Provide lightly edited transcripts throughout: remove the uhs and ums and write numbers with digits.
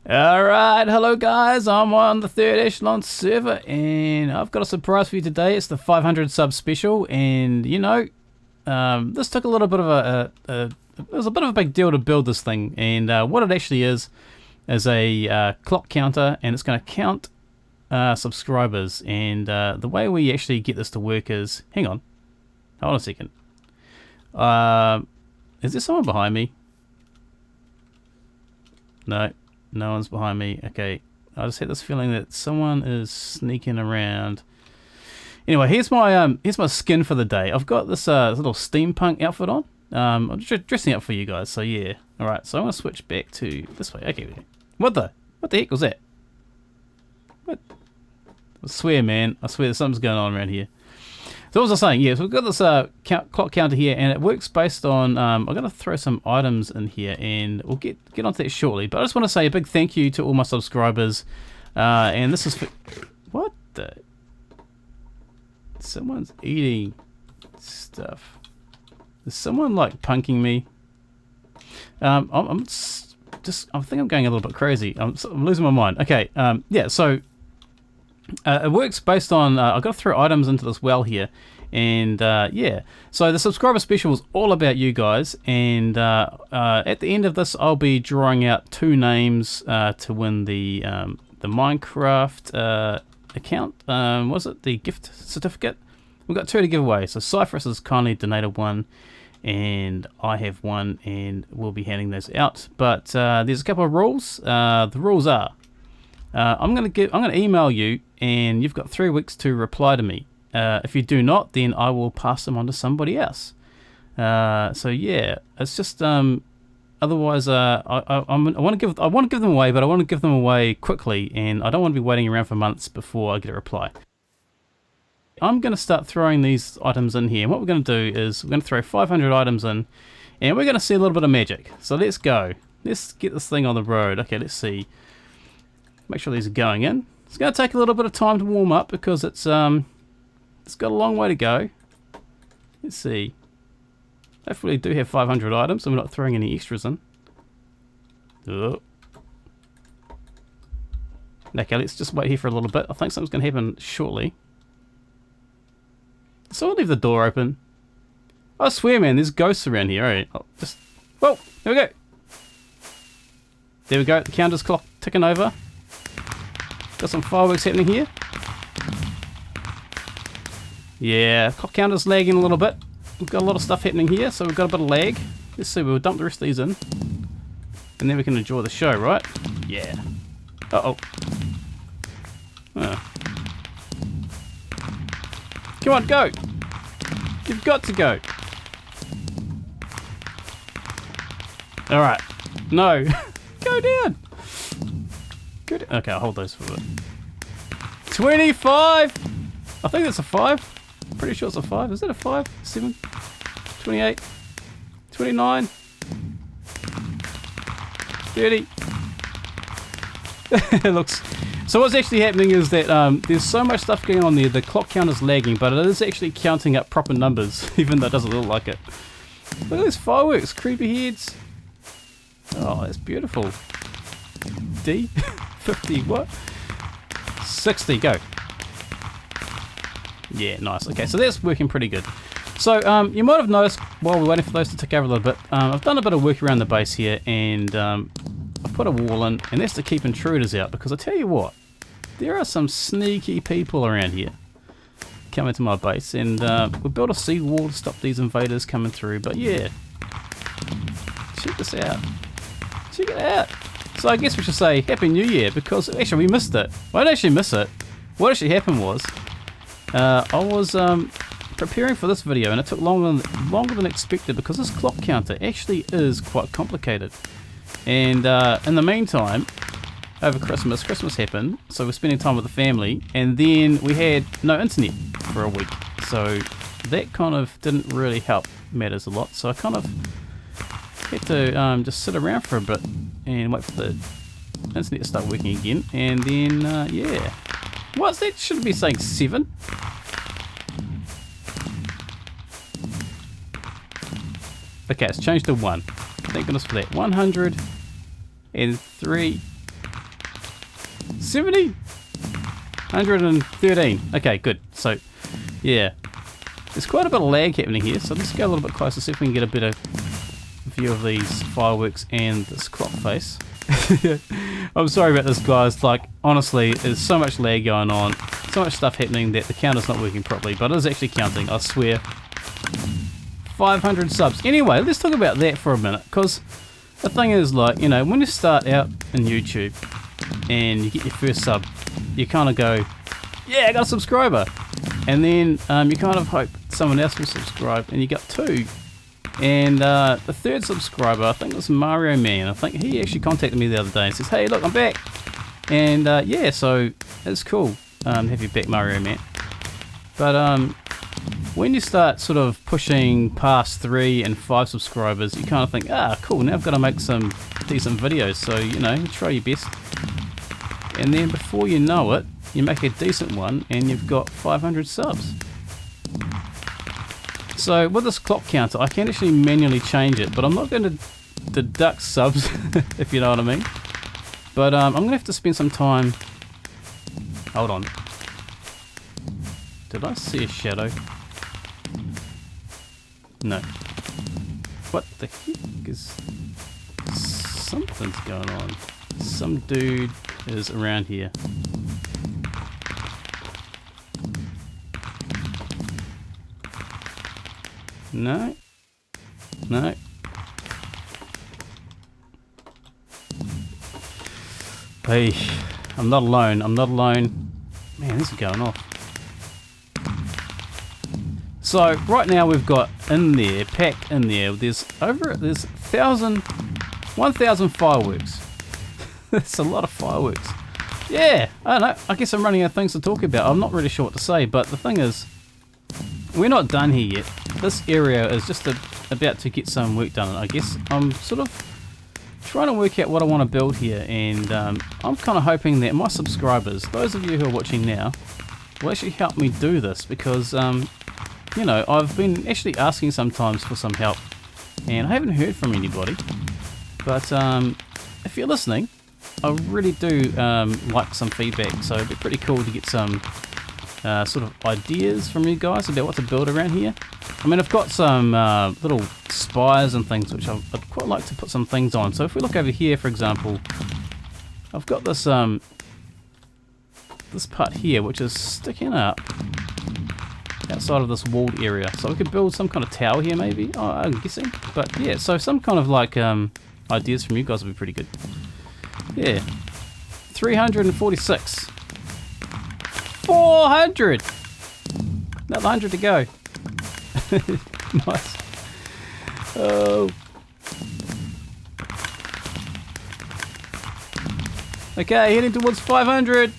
Alright, hello guys, I'm on the Third Echelon Server and I've got a surprise for you today. It's the 500 sub special, and you know, this took a little bit of it was a bit of a big deal to build this thing, and what it actually is a clock counter, and it's going to count subscribers, and the way we actually get this to work is, hang on, hold on a second, is there someone behind me? No one's behind me. Okay, I just had this feeling that someone is sneaking around. Anyway, here's my skin for the day. I've got this little steampunk outfit on. I'm dressing up for you guys. So yeah. All right. So I'm gonna switch back to this way. Okay. What the heck was that? What? I swear, man. I swear, something's going on around here. So what was I saying? Yeah, so we've got this clock counter here, and it works based on, I'm going to throw some items in here, and we'll get onto that shortly. But I just want to say a big thank you to all my subscribers, and this is for, what the, someone's eating stuff. Is someone like punking me? I think I'm going a little bit crazy. I'm losing my mind. Okay, yeah, so it works based on, I've got to throw items into this well here, and yeah, so the subscriber special is all about you guys, and at the end of this I'll be drawing out 2 names to win the Minecraft account, was it the gift certificate? We've got 2 to give away, so Seiferus has kindly donated 1, and I have 1, and we'll be handing those out, but there's a couple of rules. The rules are, I'm gonna email you, and you've got 3 weeks to reply to me. If you do not, then I will pass them on to somebody else. So yeah, it's just otherwise I want to give them away, but I want to give them away quickly, and I don't want to be waiting around for months before I get a reply. I'm going to start throwing these items in here, and what we're going to do is we're going to throw 500 items in, and we're going to see a little bit of magic. So let's go. Let's get this thing on the road. Okay, let's see. Make sure these are going in. It's going to take a little bit of time to warm up because it's got a long way to go. Let's see. Hopefully we do have 500 items and we're not throwing any extras in. Oh. Okay, let's just wait here for a little bit. I think something's going to happen shortly. So I'll leave the door open. I swear, man, there's ghosts around here. Alright, just, whoa, there we go. There we go, the counter's clock ticking over. Got some fireworks happening here. Yeah, clock counter's lagging a little bit. We've got a lot of stuff happening here, so we've got a bit of lag. Let's see, we'll dump the rest of these in, and then we can enjoy the show, right? Yeah. Uh-oh. Come on, go! You've got to go! Alright. No! Go down! Good. Okay, I'll hold those for a bit. 25! I think that's a 5. Pretty sure it's a 5. Is it a 5? 7? 28? 29? 30? It looks... So what's actually happening is that there's so much stuff going on there, the clock counter's lagging, but it is actually counting up proper numbers, even though it doesn't look like it. Look at these fireworks, creepy heads. Oh, that's beautiful. D? 50, what? 60, go. Yeah, nice. Okay, so that's working pretty good. So you might have noticed while we're waiting for those to tick over a little bit, I've done a bit of work around the base here, and I've put a wall in, and that's to keep intruders out, because I tell you what, there are some sneaky people around here coming to my base, and we built a seawall to stop these invaders coming through, but yeah, check this out. Check it out. So I guess we should say Happy New Year, because actually we missed it. Well, I didn't actually miss it. What actually happened was, I was preparing for this video, and it took longer than expected, because this clock counter actually is quite complicated. And in the meantime, over Christmas happened, so we're spending time with the family, and then we had no internet for a week. So that kind of didn't really help matters a lot. So I kind of had to just sit around for a bit and wait for the internet to start working again, and then yeah. What's that? Shouldn't be saying 7. Okay, it's changed to 1. Thank goodness for that. 103 70? 113. Okay, good. So, yeah. There's quite a bit of lag happening here, so let's go a little bit closer, see if we can get a better view of these fireworks and this clock face. I'm sorry about this, guys. Like, honestly, there's so much lag going on, so much stuff happening that the counter's not working properly, but it is actually counting, I swear. 500 subs. Anyway, let's talk about that for a minute, because the thing is, like, you know, when you start out in YouTube and you get your first sub, you kind of go, yeah, I got a subscriber. And then you kind of hope someone else will subscribe, and you got 2. And the 3rd subscriber, I think it was Mario Man. I think he actually contacted me the other day and says, hey, look, I'm back. And yeah, so it's cool to have you back, Mario Man. But when you start sort of pushing past 3 and 5 subscribers, you kind of think, ah, cool, now I've got to make some decent videos. So, you know, try your best. And then before you know it, you make a decent one and you've got 500 subs. So with this clock counter, I can actually manually change it, but I'm not going to deduct subs, if you know what I mean. But I'm going to have to spend some time... Hold on. Did I see a shadow? No. What the heck is... Something's going on. Some dude is around here. No. No. Hey, I'm not alone. I'm not alone. Man, this is going off. So, right now we've got in there, packed in there, there's 1,000 fireworks. That's a lot of fireworks. Yeah, I don't know. I guess I'm running out of things to talk about. I'm not really sure what to say, but the thing is, we're not done here yet. This area is just about to get some work done. I guess I'm sort of trying to work out what I want to build here, and I'm kind of hoping that my subscribers, those of you who are watching now, will actually help me do this, because you know, I've been actually asking sometimes for some help and I haven't heard from anybody. But if you're listening, I really do like some feedback, so it'd be pretty cool to get some sort of ideas from you guys about what to build around here. I mean, I've got some little spires and things which I'd quite like to put some things on. So if we look over here, for example, I've got this this part here which is sticking up outside of this walled area. So we could build some kind of tower here, maybe. Oh, I'm guessing. But yeah, so some kind of like ideas from you guys would be pretty good. Yeah. 346. 400! Another 100 to go. Nice. Oh. Okay, heading towards 500.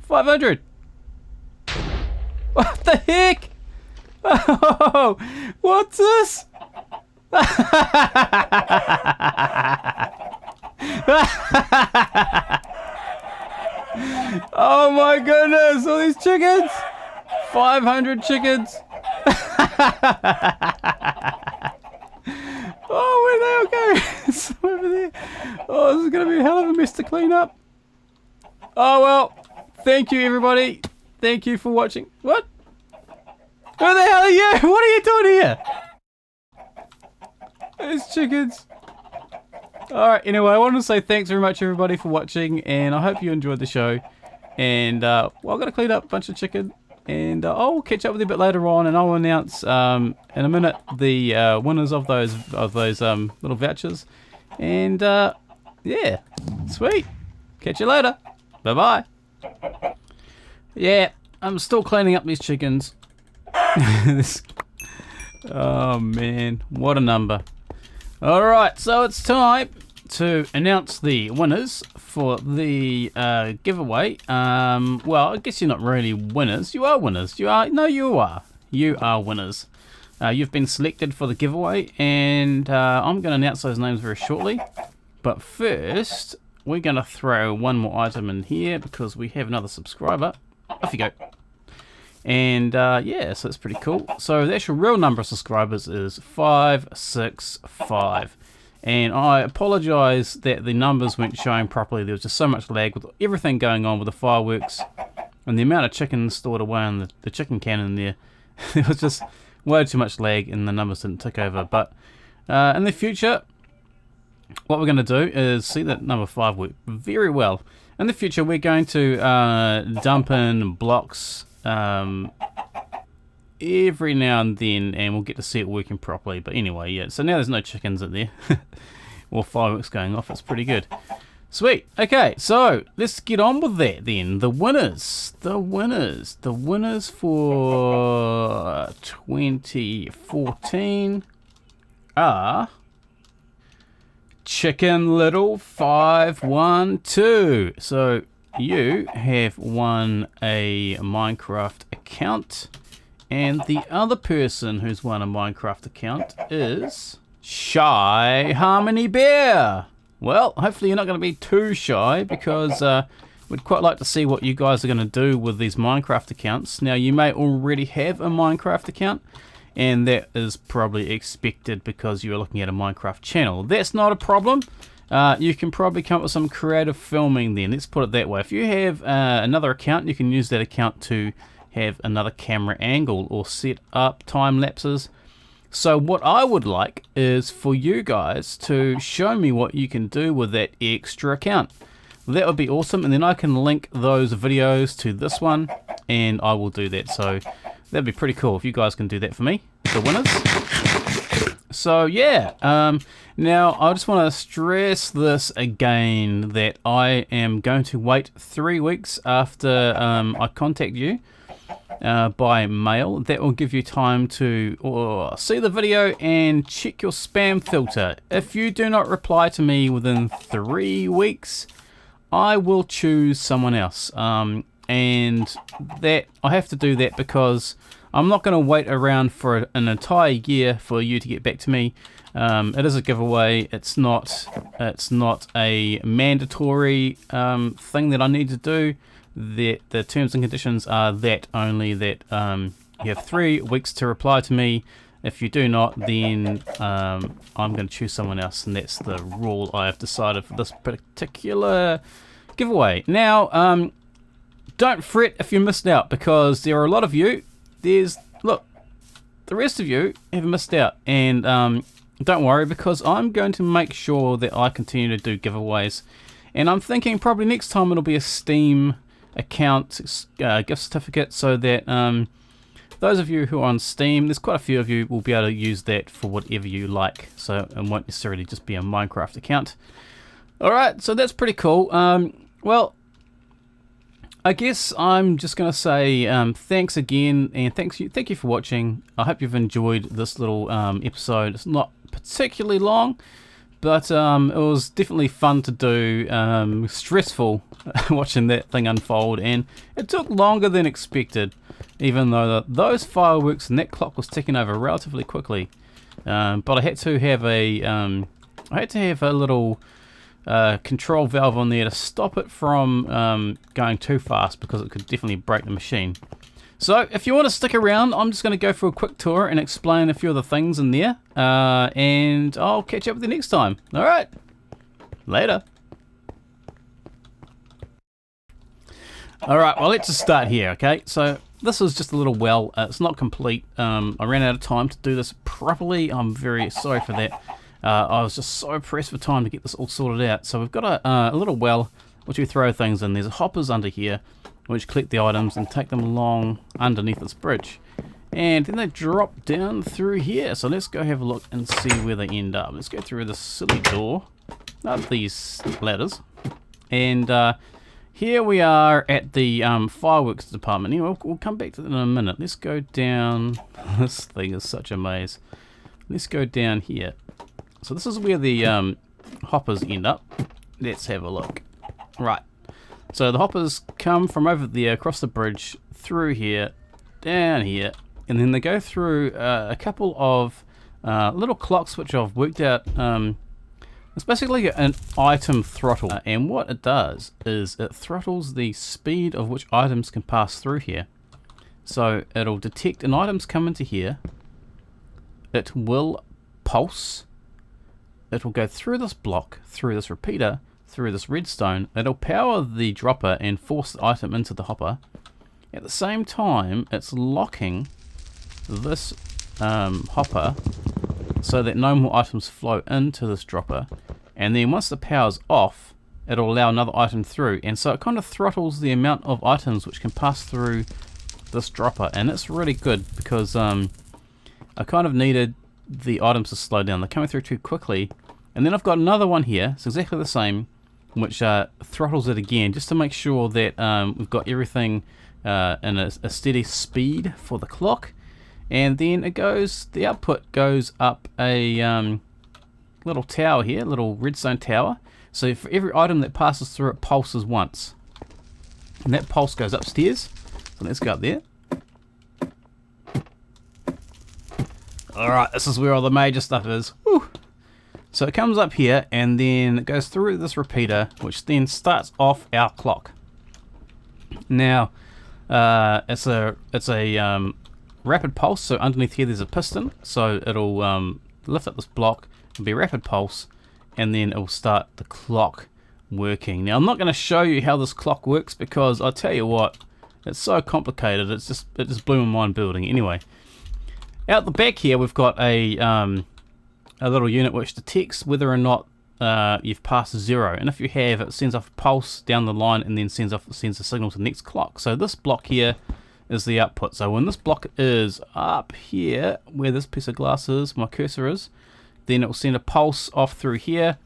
$500. What the heck? Oh, what's this? Oh my goodness, all these chickens. 500 chickens. Oh, where'd they all go? Some over there. Oh, this is going to be a hell of a mess to clean up. Oh well, thank you everybody. Thank you for watching. What? Who the hell are you? What are you doing here? Those chickens. Alright, anyway, I wanted to say thanks very much everybody for watching, and I hope you enjoyed the show. And well, I've got to clean up a bunch of chicken, and I'll catch up with you a bit later on, and I'll announce in a minute the winners of those little vouchers. And yeah, sweet. Catch you later. Bye bye. Yeah, I'm still cleaning up these chickens. Oh man, what a number. Alright, so it's time to announce the winners for the giveaway. Well, I guess you're not really winners. You are winners. You are winners. You've been selected for the giveaway, and I'm going to announce those names very shortly. But first, we're going to throw one more item in here because we have another subscriber. Off you go. And yeah, so that's pretty cool. So the actual real number of subscribers is 565. And I apologise that the numbers weren't showing properly. There was just so much lag with everything going on with the fireworks and the amount of chickens stored away in the chicken cannon there. There was just way too much lag and the numbers didn't tick over. But in the future, what we're going to do is see that number 5 work very well. In the future, we're going to dump in blocks every now and then, and we'll get to see it working properly. But anyway, yeah, so now there's no chickens in there or fireworks going off. It's pretty good. Sweet. Okay, so let's get on with that then. The winners for 2014 are Chicken Little 512. So you have won a Minecraft account, and the other person who's won a Minecraft account is Shy Harmony Bear. Well, hopefully you're not going to be too shy, because we'd quite like to see what you guys are going to do with these Minecraft accounts. Now, you may already have a Minecraft account, and that is probably expected because you're looking at a Minecraft channel. That's not a problem. You can probably come up with some creative filming then. Let's put it that way. If you have another account, you can use that account to have another camera angle or set up time lapses. So what I would like is for you guys to show me what you can do with that extra account. That would be awesome, and then I can link those videos to this one, and I will do that. So that'd be pretty cool if you guys can do that for me, the winners. So yeah, now I just want to stress this again, that I am going to wait 3 weeks after I contact you by mail. That will give you time to see the video and check your spam filter. If you do not reply to me within 3 weeks, I will choose someone else. And that I have to do that because I'm not going to wait around for an entire year for you to get back to me. It is a giveaway. It's not a mandatory thing that I need to do. The terms and conditions are that only that you have 3 weeks to reply to me. If you do not, then I'm going to choose someone else, and that's the rule I have decided for this particular giveaway. Now, don't fret if you missed out, because there are a lot of you. Look, the rest of you have missed out, and don't worry, because I'm going to make sure that I continue to do giveaways, and I'm thinking probably next time it'll be a Steam account gift certificate, so that those of you who are on Steam, there's quite a few of you, will be able to use that for whatever you like, so it won't necessarily just be a Minecraft account. Alright, so that's pretty cool. Well, I guess I'm just going to say thanks again, and thank you for watching. I hope you've enjoyed this little episode. It's not particularly long, but it was definitely fun to do. Stressful watching that thing unfold, and it took longer than expected, even though those fireworks and that clock was ticking over relatively quickly. But I had to have a little control valve on there to stop it from going too fast, because it could definitely break the machine. So if you want to stick around, I'm just going to go for a quick tour and explain a few of the things in there, and I'll catch up with you next time. Alright, later. Alright, well, let's just start here, okay? So this is just a little well. It's not complete. I ran out of time to do this properly. I'm very sorry for that. I was just so pressed for time to get this all sorted out. So we've got a little well which we throw things in. There's hoppers under here which collect the items and take them along underneath this bridge. And then they drop down through here. So let's go have a look and see where they end up. Let's go through this silly door, up these ladders. And here we are at the fireworks department. Anyway, we'll come back to that in a minute. Let's go down. This thing is such a maze. Let's go down here. So this is where the hoppers end up. Let's have a look. Right. So the hoppers come from over there, across the bridge, through here, down here, and then they go through a couple of little clocks which I've worked out. It's basically an item throttle, and what it does is it throttles the speed of which items can pass through here. So it'll detect an item's come into here, it will pulse, it will go through this block, through this repeater, through this redstone. It'll power the dropper and force the item into the hopper. At the same time, it's locking this hopper so that no more items flow into this dropper. And then once the power's off, it'll allow another item through. And so it kind of throttles the amount of items which can pass through this dropper. And it's really good because I kind of needed the items to slow down. They're coming through too quickly. And then I've got another one here. It's exactly the same, which throttles it again just to make sure that we've got everything in a steady speed for the clock. And then it goes, the output goes up a little tower here, little redstone tower. So for every item that passes through, it pulses once. And that pulse goes upstairs. So let's go up there. Alright, this is where all the major stuff is. Woo. So it comes up here and then it goes through this repeater, which then starts off our clock. Now, it's a rapid pulse, so underneath here there's a piston, so it'll lift up this block, it'll be rapid pulse, and then it'll start the clock working. Now I'm not going to show you how this clock works because I tell you what, it's so complicated, it just blew my mind building. Anyway, out the back here we've got a little unit which detects whether or not you've passed 0, and if you have, it sends off a pulse down the line and then sends a signal to the next clock. So this block here is the output. So when this block is up here where this piece of glass is, my cursor is, then it will send a pulse off through here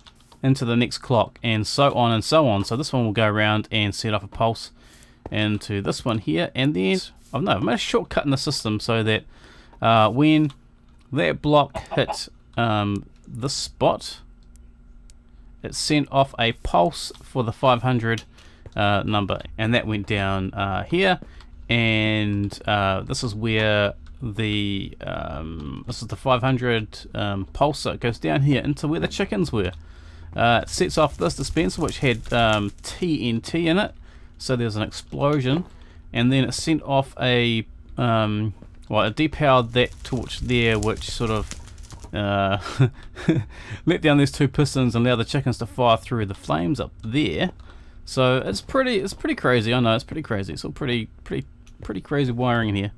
into the next clock, and so on and so on. So this one will go around and set off a pulse into this one here, and then I've made a shortcut in the system so that when that block hit this spot, it sent off a pulse for the 500 number, and that went down here. And this is where the this is the 500 pulse, so it goes down here into where the chickens were. It sets off this dispenser which had TNT in it, so there's an explosion, and then it sent off a it depowered that torch there, which sort of let down these two pistons and allow the chickens to fire through the flames up there. So it's pretty crazy. I know it's pretty crazy. It's all pretty crazy wiring in here.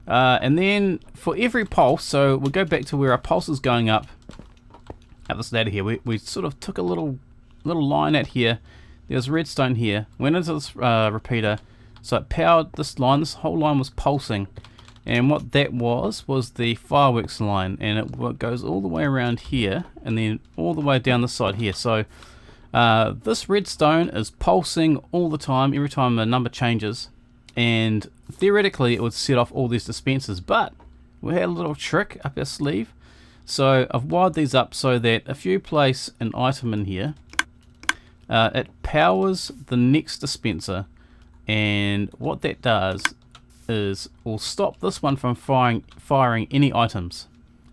And then for every pulse, so we'll go back to where our pulse is going up this ladder here. We sort of took a little line out here. There's redstone here. Went into this repeater, so it powered this line. This whole line was pulsing, and what that was the fireworks line, and it goes all the way around here and then all the way down the side here. So this redstone is pulsing all the time, every time the number changes, and theoretically it would set off all these dispensers, but we had a little trick up our sleeve. So I've wired these up so that if you place an item in here, it powers the next dispenser, and what that does is will stop this one from firing any items.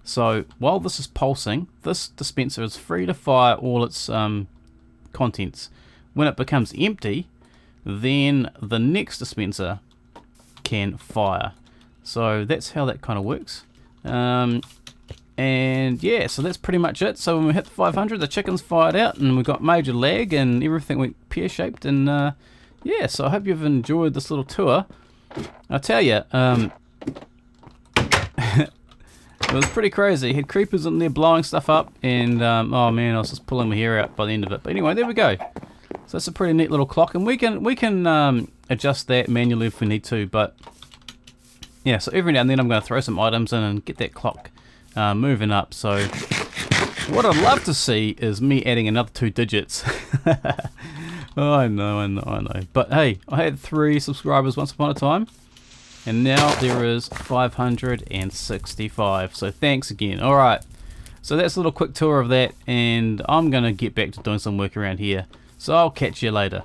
So while this is pulsing, this dispenser is free to fire all its contents. When it becomes empty, then the next dispenser can fire. So that's how that kind of works. And yeah, so that's pretty much it. So when we hit the 500, the chicken's fired out and we got major lag and everything went pear-shaped. And yeah, so I hope you've enjoyed this little tour. I tell you, it was pretty crazy. Had creepers in there blowing stuff up, and oh man, I was just pulling my hair out by the end of it. But anyway, there we go. So that's a pretty neat little clock, and we can adjust that manually if we need to. But yeah, so every now and then I'm going to throw some items in and get that clock moving up. So what I'd love to see is me adding another 2 digits. Oh, I know. But hey, I had 3 subscribers once upon a time, and now there is 565. So thanks again. All right. So that's a little quick tour of that, and I'm going to get back to doing some work around here. So I'll catch you later.